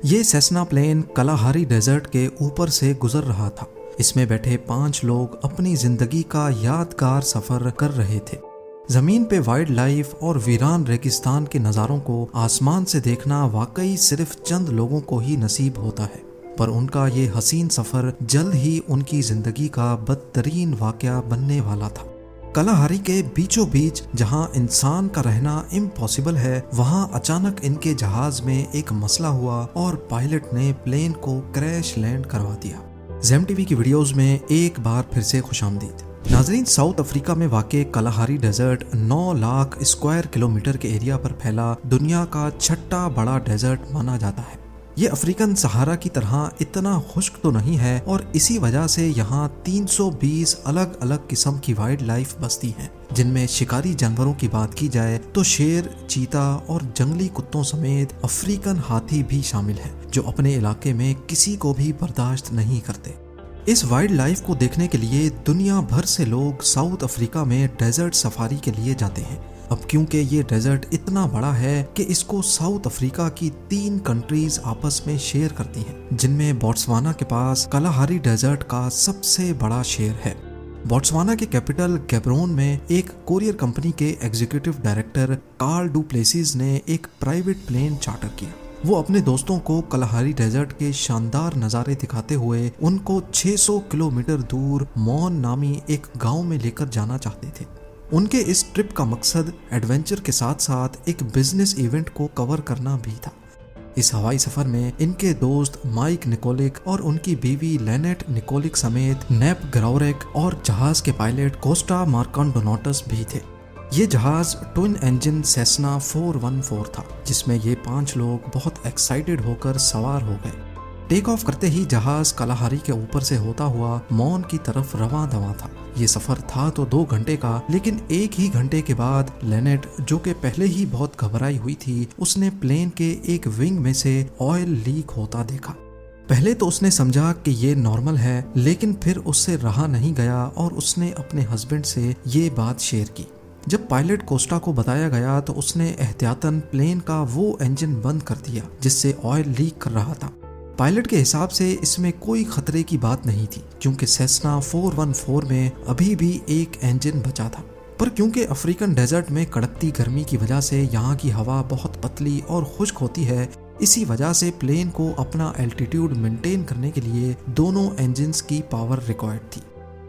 ये Cessna plane कलाहारी desert के ऊपर से गुजर रहा था। इसमें बैठे 5 लोग अपनी जिंदगी का यादगार सफर कर रहे थे। जमीन पे वाइल्ड लाइफ और वीरान रेगिस्तान के नज़ारों को आसमान से देखना वाकई सिर्फ चंद लोगों को ही नसीब होता है, पर उनका ये हसीन सफर जल्द ही उनकी जिंदगी का बदतरीन वाकया बनने वाला था। कलाहारी के बीचों बीच जहां इंसान का रहना इम्पॉसिबल है, वहां अचानक इनके जहाज में एक मसला हुआ और पायलट ने प्लेन को क्रैश लैंड करवा दिया। ज़ेम टीवी की वीडियोस में एक बार फिर से खुशामदीद। नाजरीन, साउथ अफ्रीका में वाक़े Kalahari desert 9 lakh square kilometre के एरिया पर फैला दुनिया का छठा बड़ा डेजर्ट माना जाता है। ये अफ्रीकन सहारा की तरह इतना खुश्क तो नहीं है और इसी वजह से यहाँ 320 अलग अलग किस्म की वाइल्ड लाइफ बसती हैं, जिनमें शिकारी जानवरों की बात की जाए तो शेर, चीता और जंगली कुत्तों समेत अफ्रीकन हाथी भी शामिल हैं, जो अपने इलाके में किसी को भी बर्दाश्त नहीं करते। इस वाइल्ड लाइफ को देखने के लिए दुनिया भर से लोग साउथ अफ्रीका में डेजर्ट सफारी के लिए जाते हैं। अब क्योंकि ये डेजर्ट इतना बड़ा है कि इसको साउथ अफ्रीका की 3 कंट्रीज आपस में शेयर करती हैं, जिनमें बोट्सवाना के पास कलाहारी डेजर्ट का सबसे बड़ा शेयर है। बोट्सवाना के कैपिटल गैब्रोन में एक कोरियर कंपनी के executive director Karl du Plessis ने एक प्राइवेट प्लेन चार्टर किया। वो अपने दोस्तों को कलाहारी डेजर्ट के शानदार नज़ारे दिखाते हुए उनको 600 किलोमीटर दूर मॉन नामी एक गांव में लेकर जाना चाहते थे। उनके इस ट्रिप का मकसद एडवेंचर के साथ साथ एक बिजनेस इवेंट को कवर करना भी था। इस हवाई सफर में इनके दोस्त माइक निकोलिक और उनकी बीवी लेनेट निकोलिक समेत नेप ग्राउरेक और जहाज के पायलट कोस्टा मार्कांडोनाटस भी थे। ये जहाज ट्विन इंजन सेस्ना 414 था, जिसमें ये 5 लोग बहुत एक्साइटेड होकर सवार हो गए। टेक ऑफ करते ही जहाज कलाहारी के ऊपर से होता हुआ मॉन की तरफ रवां दवा था। ये सफर था तो 2 घंटे का, लेकिन 1 ही घंटे के बाद लेनेट, जो कि पहले ही बहुत घबराई हुई थी, उसने प्लेन के एक विंग में से ऑयल लीक होता देखा। पहले तो उसने समझा कि ये नॉर्मल है, लेकिन फिर उससे रहा नहीं गया और उसने अपने हस्बैंड से ये बात शेयर की। जब पायलट कोस्टा को बताया गया तो उसने एहतियातन प्लेन का वो इंजन बंद कर दिया जिससे ऑयल लीक कर रहा था। पायलट के हिसाब से इसमें कोई खतरे की बात नहीं थी, क्योंकि सेस्ना 414 में अभी भी एक इंजन बचा था। पर क्योंकि अफ्रीकन डेजर्ट में कड़कती गर्मी की वजह से यहाँ की हवा बहुत पतली और खुश्क होती है, इसी वजह से प्लेन को अपना एल्टीट्यूड मेंटेन करने के लिए दोनों इंजन्स की पावर रिक्वायर्ड थी।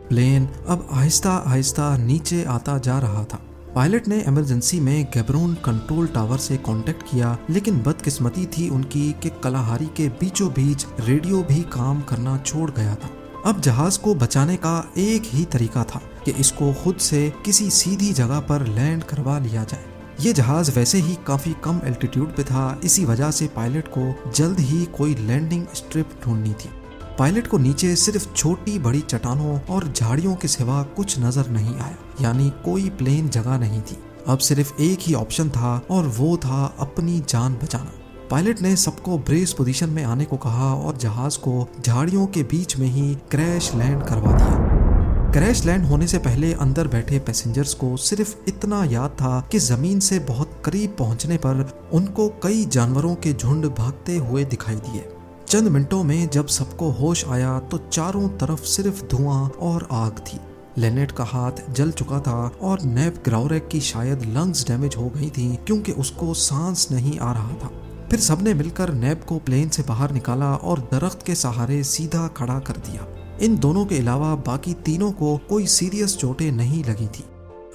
प्लेन अब आहिस्ता आहिस्ता नीचे आता जा रहा था। पायलट ने इमरजेंसी में गैब्रोन कंट्रोल टावर से कांटेक्ट किया, लेकिन बदकिस्मती थी उनकी कि कलाहारी के बीचों बीच रेडियो भी काम करना छोड़ गया था। अब जहाज को बचाने का एक ही तरीका था कि इसको खुद से किसी सीधी जगह पर लैंड करवा लिया जाए। ये जहाज वैसे ही काफी कम एल्टीट्यूड पे था, इसी वजह से पायलट को जल्द ही कोई लैंडिंग स्ट्रिप ढूंढनी थी। पायलट को नीचे सिर्फ छोटी बड़ी चट्टानों और झाड़ियों के सिवा कुछ नजर नहीं आया, यानी कोई प्लेन जगह नहीं थी। अब सिर्फ एक ही ऑप्शन था और वो था अपनी जान बचाना। पायलट ने सबको ब्रेस पोजीशन में आने को कहा और जहाज को झाड़ियों के बीच में ही क्रैश लैंड करवा दिया। क्रैश लैंड होने से पहले अंदर बैठे पैसेंजर्स को सिर्फ इतना याद था कि जमीन से बहुत करीब पहुंचने पर उनको कई जानवरों के झुंड भागते हुए दिखाई दिए। चंद मिनटों में जब सबको होश आया तो चारों तरफ सिर्फ धुआं और आग थी। लेनेट का हाथ जल चुका था और नेप ग्राउरेक की शायद लंग्स डैमेज हो गई थी, क्योंकि उसको सांस नहीं आ रहा था। फिर सबने मिलकर नेप को प्लेन से बाहर निकाला और दरख्त के सहारे सीधा खड़ा कर दिया। इन दोनों के अलावा बाकी तीनों को कोई सीरियस चोटें नहीं लगी थी।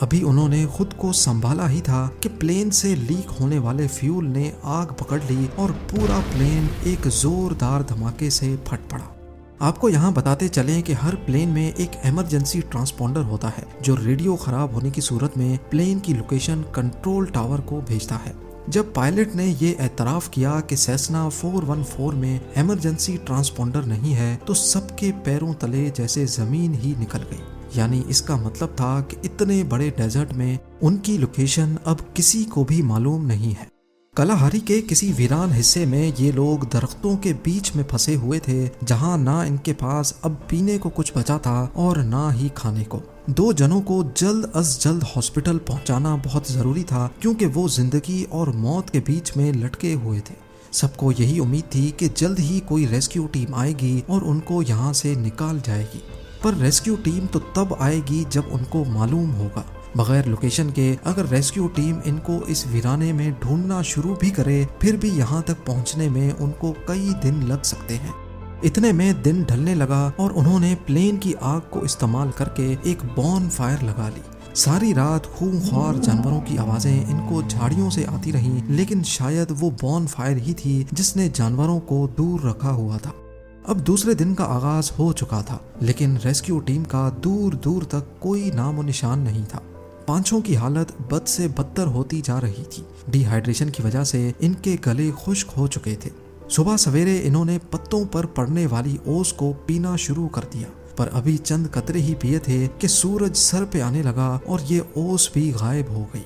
अभी उन्होंने खुद को संभाला ही था कि प्लेन से लीक होने वाले फ्यूल ने आग पकड़ ली और पूरा प्लेन एक जोरदार धमाके से फट पड़ा। आपको यहाँ बताते चलें कि हर प्लेन में एक इमरजेंसी ट्रांसपोंडर होता है, जो रेडियो खराब होने की सूरत में प्लेन की लोकेशन कंट्रोल टावर को भेजता है। जब पायलट ने ये एतराफ़ किया कि सेस्ना 414 में इमरजेंसी ट्रांसपोंडर नहीं है, तो सबके पैरों तले जैसे जमीन ही निकल गई। यानी इसका मतलब था कि इतने बड़े डेजर्ट में उनकी लोकेशन अब किसी को भी मालूम नहीं है। कलाहारी के किसी वीरान हिस्से में ये लोग दरख्तों के बीच में फंसे हुए थे, जहां ना इनके पास अब पीने को कुछ बचा था और ना ही खाने को। 2 जनों को जल्द अज जल्द हॉस्पिटल पहुंचाना बहुत जरूरी था, क्योंकि वो जिंदगी और मौत के बीच में लटके हुए थे। सबको यही उम्मीद थी कि जल्द ही कोई रेस्क्यू टीम आएगी और उनको यहाँ से निकाल जाएगी, पर रेस्क्यू टीम तो तब आएगी जब उनको मालूम होगा। बगैर लोकेशन के अगर रेस्क्यू टीम इनको इस वीराने में ढूंढना शुरू भी करे, फिर भी यहाँ तक पहुँचने में उनको कई दिन लग सकते हैं। इतने में दिन ढलने लगा और उन्होंने प्लेन की आग को इस्तेमाल करके एक बॉन फायर लगा ली। सारी रात खूंखार जानवरों की आवाजें इनको झाड़ियों से आती रहीं, लेकिन शायद वो बॉन फायर ही थी जिसने जानवरों को दूर रखा हुआ था। अब दूसरे दिन का आगाज हो चुका था, लेकिन रेस्क्यू टीम का दूर दूर तक कोई नामो निशान नहीं था। पांचों की हालत बद से बदतर होती जा रही थी। डिहाइड्रेशन की वजह से इनके गले खुश्क हो चुके थे। सुबह सवेरे इन्होंने पत्तों पर पड़ने वाली ओस को पीना शुरू कर दिया, पर अभी चंद कतरे ही पिए थे कि सूरज सर पे आने लगा और ये ओस भी गायब हो गई।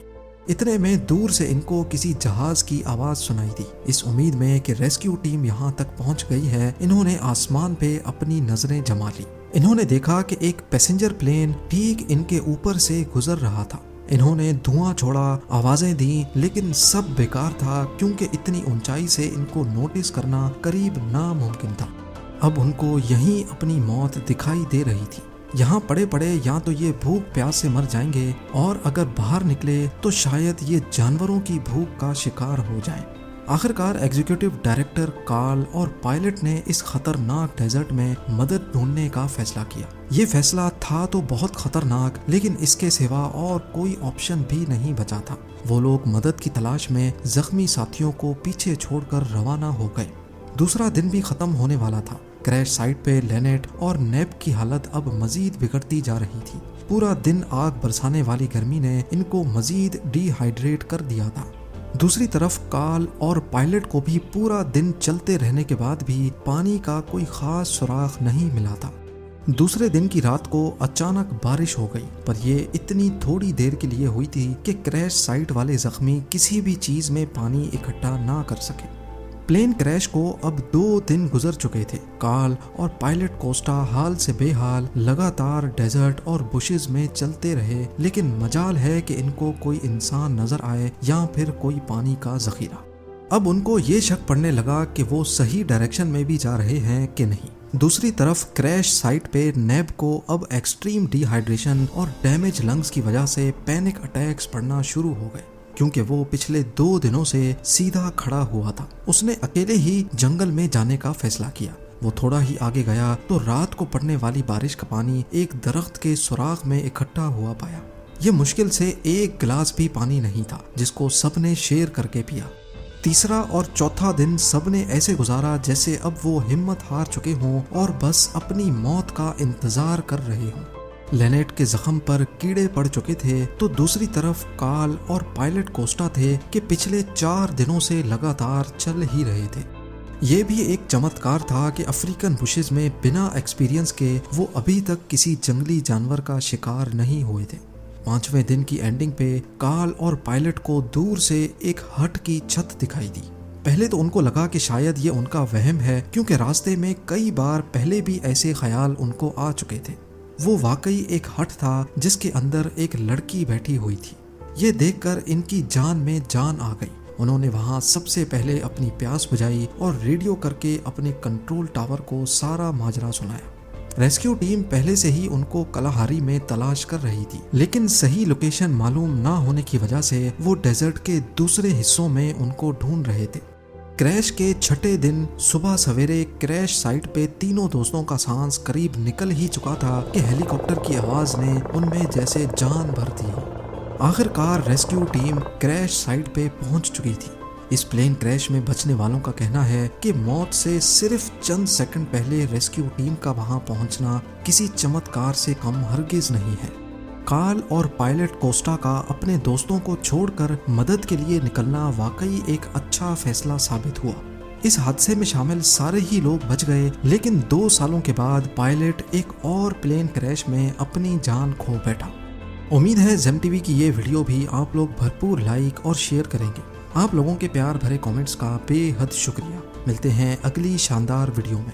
इतने में दूर से इनको किसी जहाज की आवाज सुनाई दी। इस उम्मीद में कि रेस्क्यू टीम यहाँ तक पहुँच गई है, इन्होंने आसमान पे अपनी नजरें जमा ली। इन्होंने देखा कि एक पैसेंजर प्लेन ठीक इनके ऊपर से गुजर रहा था। इन्होंने धुआं छोड़ा, आवाजें दी, लेकिन सब बेकार था क्योंकि इतनी ऊंचाई से इनको नोटिस करना करीब नामुमकिन था। अब उनको यहीं अपनी मौत दिखाई दे रही थी। यहाँ पड़े पड़े या तो ये भूख प्यास से मर जाएंगे, और अगर बाहर निकले तो शायद ये जानवरों की भूख का शिकार हो जाएं। आखिरकार एग्जीक्यूटिव डायरेक्टर कार्ल और पायलट ने इस खतरनाक डेजर्ट में मदद ढूंढने का फैसला किया। ये फैसला था तो बहुत खतरनाक, लेकिन इसके सिवा और कोई ऑप्शन भी नहीं बचा था। वो लोग मदद की तलाश में जख्मी साथियों को पीछे छोड़कर रवाना हो गए। दूसरा दिन भी खत्म होने वाला था। क्रैश साइट पे लेनेट और नेप की हालत अब मजीद बिगड़ती जा रही थी। पूरा दिन आग बरसाने वाली गर्मी ने इनको मजीद डिहाइड्रेट कर दिया था। दूसरी तरफ कार्ल और पायलट को भी पूरा दिन चलते रहने के बाद भी पानी का कोई खास सुराग नहीं मिला था। दूसरे दिन की रात को अचानक बारिश हो गई, पर ये इतनी थोड़ी देर के लिए हुई थी कि क्रैश साइट वाले जख्मी किसी भी चीज में पानी इकट्ठा ना कर सके। प्लेन क्रैश को अब 2 दिन गुजर चुके थे। कार्ल और पायलट कोस्टा हाल से बेहाल लगातार डेजर्ट और बुशेस में चलते रहे, लेकिन मजाल है कि इनको कोई इंसान नजर आए या फिर कोई पानी का जखीरा। अब उनको ये शक पड़ने लगा कि वो सही डायरेक्शन में भी जा रहे हैं कि नहीं। दूसरी तरफ क्रैश साइट पे नेब को अब एक्सट्रीम डिहाइड्रेशन और डैमेज लंग्स की वजह से पैनिक अटैक्स पड़ना शुरू हो गए, क्योंकि वो पिछले 2 दिनों से सीधा खड़ा हुआ था। उसने अकेले ही जंगल में जाने का फैसला किया। वो थोड़ा ही आगे गया तो रात को पड़ने वाली बारिश का पानी एक दरख्त के सुराख में इकट्ठा हुआ पाया। ये मुश्किल से 1 गिलास भी पानी नहीं था, जिसको सबने शेयर करके पिया। तीसरा और चौथा दिन सबने ऐसे गुजारा जैसे अब वो हिम्मत हार चुके हों और बस अपनी मौत का इंतजार कर रहे हों। लेनेट के जख्म पर कीड़े पड़ चुके थे, तो दूसरी तरफ कार्ल और पायलट कोस्टा थे कि पिछले 4 दिनों से लगातार चल ही रहे थे। ये भी एक चमत्कार था कि अफ्रीकन बुशेस में बिना एक्सपीरियंस के वो अभी तक किसी जंगली जानवर का शिकार नहीं हुए थे। 5वें दिन की एंडिंग पे कार्ल और पायलट को दूर से एक हट की छत दिखाई दी। पहले तो उनको लगा कि शायद ये उनका वहम है, क्योंकि रास्ते में कई बार पहले भी ऐसे ख्याल उनको आ चुके थे। वो वाकई एक हट था जिसके अंदर एक लड़की बैठी हुई थी। ये देखकर इनकी जान में जान आ गई। उन्होंने वहां सबसे पहले अपनी प्यास बुझाई और रेडियो करके अपने कंट्रोल टावर को सारा माजरा सुनाया। रेस्क्यू टीम पहले से ही उनको कलाहारी में तलाश कर रही थी, लेकिन सही लोकेशन मालूम ना होने की वजह से वो डेजर्ट के दूसरे हिस्सों में उनको ढूंढ रहे थे। क्रैश के 6ठे दिन सुबह सवेरे क्रैश साइट पे तीनों दोस्तों का सांस करीब निकल ही चुका था कि हेलीकॉप्टर की आवाज ने उनमें जैसे जान भर दी हो। आखिरकार रेस्क्यू टीम क्रैश साइट पे पहुंच चुकी थी। इस प्लेन क्रैश में बचने वालों का कहना है कि मौत से सिर्फ चंद सेकंड पहले रेस्क्यू टीम का वहां पहुंचना किसी चमत्कार से कम हरगिज नहीं है। कार्ल और पायलट कोस्टा का अपने दोस्तों को छोड़कर मदद के लिए निकलना वाकई एक अच्छा फैसला साबित हुआ। इस हादसे में शामिल सारे ही लोग बच गए, लेकिन 2 सालों के बाद पायलट एक और प्लेन क्रैश में अपनी जान खो बैठा। उम्मीद है जेम टीवी की ये वीडियो भी आप लोग भरपूर लाइक और शेयर करेंगे। आप लोगों के प्यार भरे कमेंट्स का बेहद शुक्रिया। मिलते हैं अगली शानदार वीडियो में।